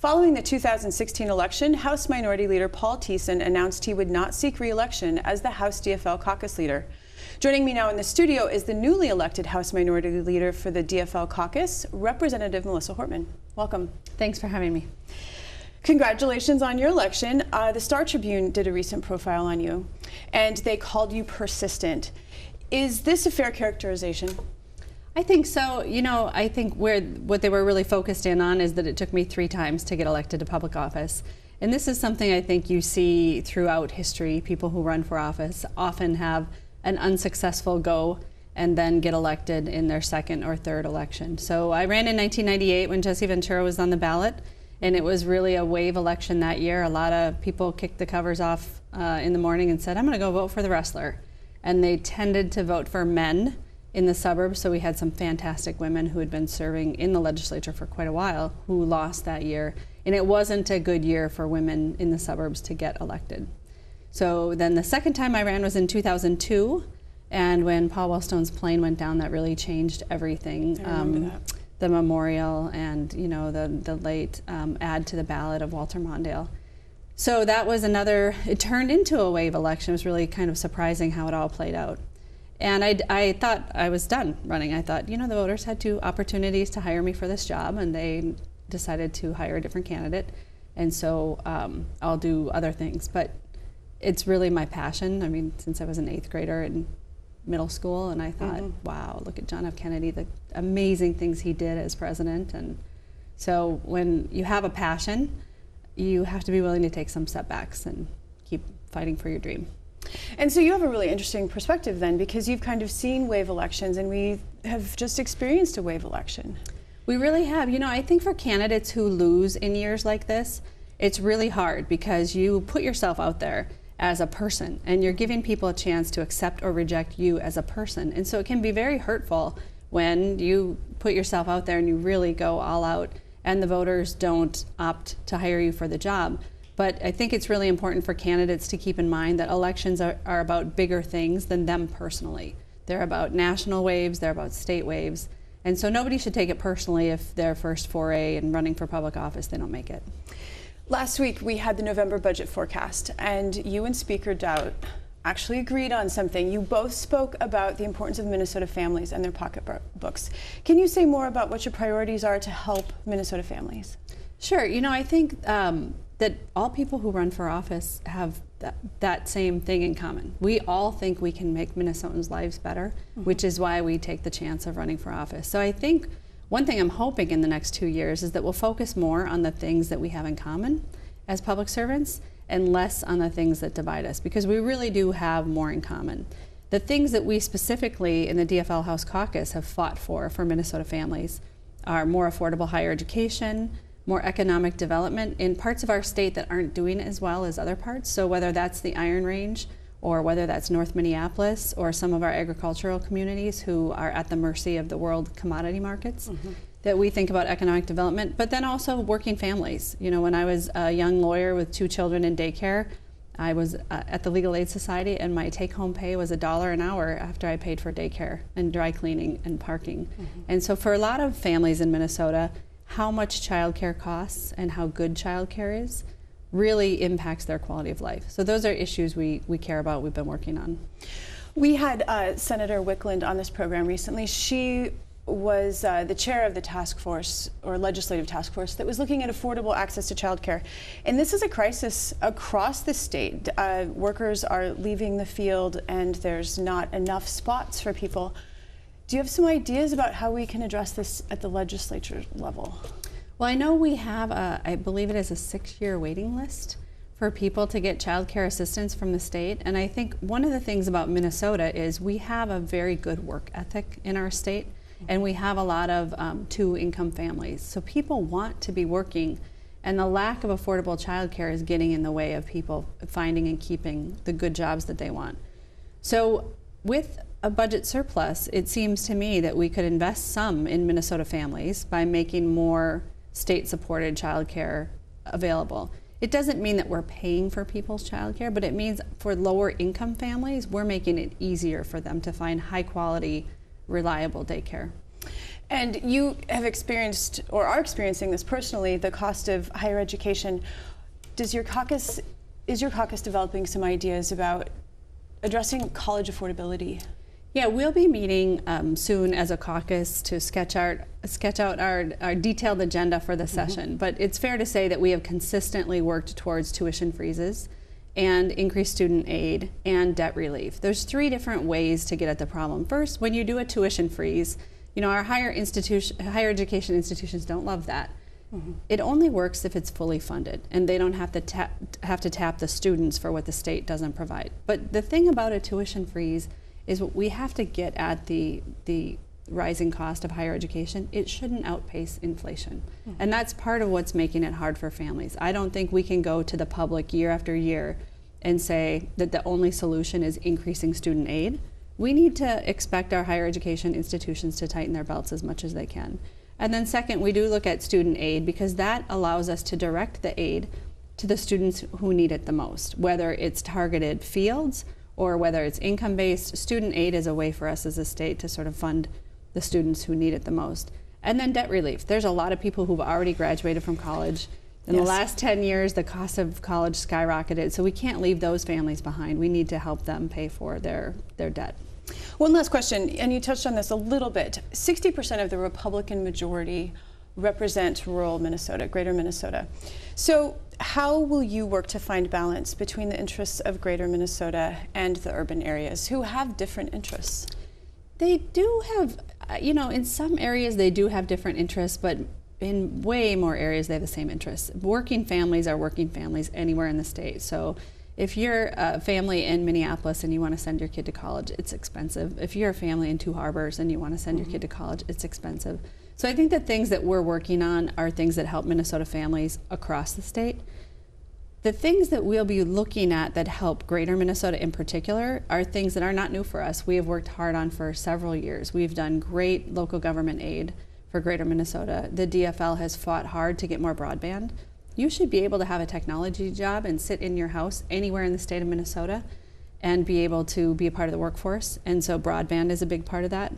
Following the 2016 election, House Minority Leader Paul Thissen announced he would not seek re-election as the House DFL Caucus leader. Joining me now in the studio is the newly elected House Minority Leader for the DFL Caucus, Representative Melissa Hortman. Welcome. Thanks for having me. Congratulations on your election. The Star Tribune did a recent profile on you, and they called you persistent. Is this a fair characterization? I think so. You know, I think what they were really focused in on is that it took me 3 times to get elected to public office. And this is something I think you see throughout history. People who run for office often have an unsuccessful go and then get elected in their second or third election. So I ran in 1998 when Jesse Ventura was on the ballot, and it was really a wave election that year. A lot of people kicked the covers off in the morning and said, I'm going to go vote for the wrestler. And they tended to vote for men in the suburbs, so we had some fantastic women who had been serving in the legislature for quite a while who lost that year. And it wasn't a good year for women in the suburbs to get elected. So then the second time I ran was in 2002, and when Paul Wellstone's plane went down, that really changed everything. I remember that. The memorial and, you know, the late add to the ballot of Walter Mondale. So that was it turned into a wave election. It was really kind of surprising how it all played out. And I thought I was done running. I thought, you know, the voters had 2 opportunities to hire me for this job, and they decided to hire a different candidate. And so I'll do other things. But it's really my passion. I mean, since I was an 8th grader in middle school, and I thought, wow, look at John F. Kennedy, the amazing things he did as president. And so when you have a passion, you have to be willing to take some setbacks and keep fighting for your dream. And so you have a really interesting perspective then, because you've kind of seen wave elections, and we have just experienced a wave election. We really have. You know, I think for candidates who lose in years like this, it's really hard because you put yourself out there as a person, and you're giving people a chance to accept or reject you as a person. And so it can be very hurtful when you put yourself out there and you really go all out and the voters don't opt to hire you for the job. But I think it's really important for candidates to keep in mind that elections are about bigger things than them personally. They're about national waves, they're about state waves. And so nobody should take it personally if their first foray in running for public office, they don't make it. Last week we had the November budget forecast, and you and Speaker Dowd actually agreed on something. You both spoke about the importance of Minnesota families and their pocketbooks. Can you say more about what your priorities are to help Minnesota families? Sure. You know, I think that all people who run for office have that same thing in common. We all think we can make Minnesotans' lives better, which is why we take the chance of running for office. So I think one thing I'm hoping in the next 2 years is that we'll focus more on the things that we have in common as public servants and less on the things that divide us, because we really do have more in common. The things that we specifically in the DFL House Caucus have fought for Minnesota families are more affordable higher education, more economic development in parts of our state that aren't doing as well as other parts. So whether that's the Iron Range, or whether that's North Minneapolis, or some of our agricultural communities who are at the mercy of the world commodity markets, that we think about economic development, but then also working families. You know, when I was a young lawyer with 2 children in daycare, I was at the Legal Aid Society, and my take-home pay was $1 an hour after I paid for daycare and dry cleaning and parking. And so for a lot of families in Minnesota, how much childcare costs and how good childcare is really impacts their quality of life. So those are issues we care about, we've been working on. We had Senator Wickland on this program recently. She was the chair of the task force, or legislative task force, that was looking at affordable access to childcare. And this is a crisis across the state. Workers are leaving the field and there's not enough spots for people. Do you have some ideas about how we can address this at the legislature level? Well, I know we have, I believe it is a 6-year waiting list for people to get child care assistance from the state. And I think one of the things about Minnesota is we have a very good work ethic in our state, and we have a lot of 2-income families. So people want to be working, and the lack of affordable child care is getting in the way of people finding and keeping the good jobs that they want. So with a budget surplus, it seems to me that we could invest some in Minnesota families by making more state-supported child care available. It doesn't mean that we're paying for people's child care, but it means for lower income families, we're making it easier for them to find high-quality, reliable daycare. And you have experienced, or are experiencing this personally, the cost of higher education. Is your caucus developing some ideas about addressing college affordability? Yeah, we'll be meeting soon as a caucus to sketch out our detailed agenda for the session. But it's fair to say that we have consistently worked towards tuition freezes and increased student aid and debt relief. There's 3 different ways to get at the problem. First, when you do a tuition freeze, you know, our higher education institutions don't love that. It only works if it's fully funded and they don't have to tap the students for what the state doesn't provide. But the thing about a tuition freeze is we have to get at the rising cost of higher education. It shouldn't outpace inflation. And that's part of what's making it hard for families. I don't think we can go to the public year after year and say that the only solution is increasing student aid. We need to expect our higher education institutions to tighten their belts as much as they can. And then second, we do look at student aid because that allows us to direct the aid to the students who need it the most, whether it's targeted fields or whether it's income-based. Student aid is a way for us as a state to sort of fund the students who need it the most. And then debt relief. There's a lot of people who've already graduated from college. In the last 10 years, the cost of college skyrocketed, so we can't leave those families behind. We need to help them pay for their debt. One last question, and you touched on this a little bit. 60% of the Republican majority represent rural Minnesota, greater Minnesota. So how will you work to find balance between the interests of greater Minnesota and the urban areas who have different interests? They do have, you know, in some areas they do have different interests, but in way more areas they have the same interests. Working families are working families anywhere in the state. So if you're a family in Minneapolis and you want to send your kid to college, it's expensive. If you're a family in Two Harbors and you want to send your kid to college, it's expensive. So I think the things that we're working on are things that help Minnesota families across the state. The things that we'll be looking at that help greater Minnesota in particular are things that are not new for us. We have worked hard on for several years. We've done great local government aid for greater Minnesota. The DFL has fought hard to get more broadband. You should be able to have a technology job and sit in your house anywhere in the state of Minnesota and be able to be a part of the workforce. And so broadband is a big part of that.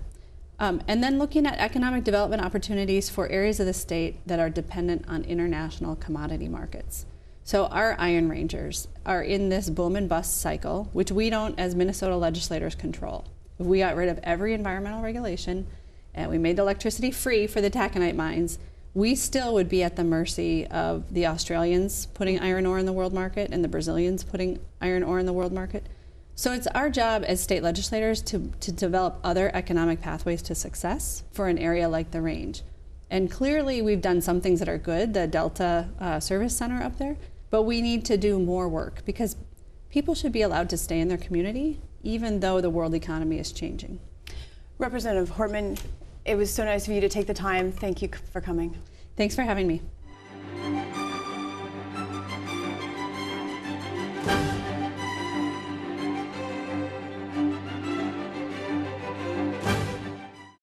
And then looking at economic development opportunities for areas of the state that are dependent on international commodity markets. So our Iron Rangers are in this boom and bust cycle, which we don't, as Minnesota legislators, control. If we got rid of every environmental regulation and we made electricity free for the taconite mines, we still would be at the mercy of the Australians putting iron ore in the world market and the Brazilians putting iron ore in the world market. So it's our job as state legislators to develop other economic pathways to success for an area like the Range. And clearly we've done some things that are good, the Delta Service Center up there, but we need to do more work because people should be allowed to stay in their community even though the world economy is changing. Representative Hortman, it was so nice of you to take the time. Thank you for coming. Thanks for having me.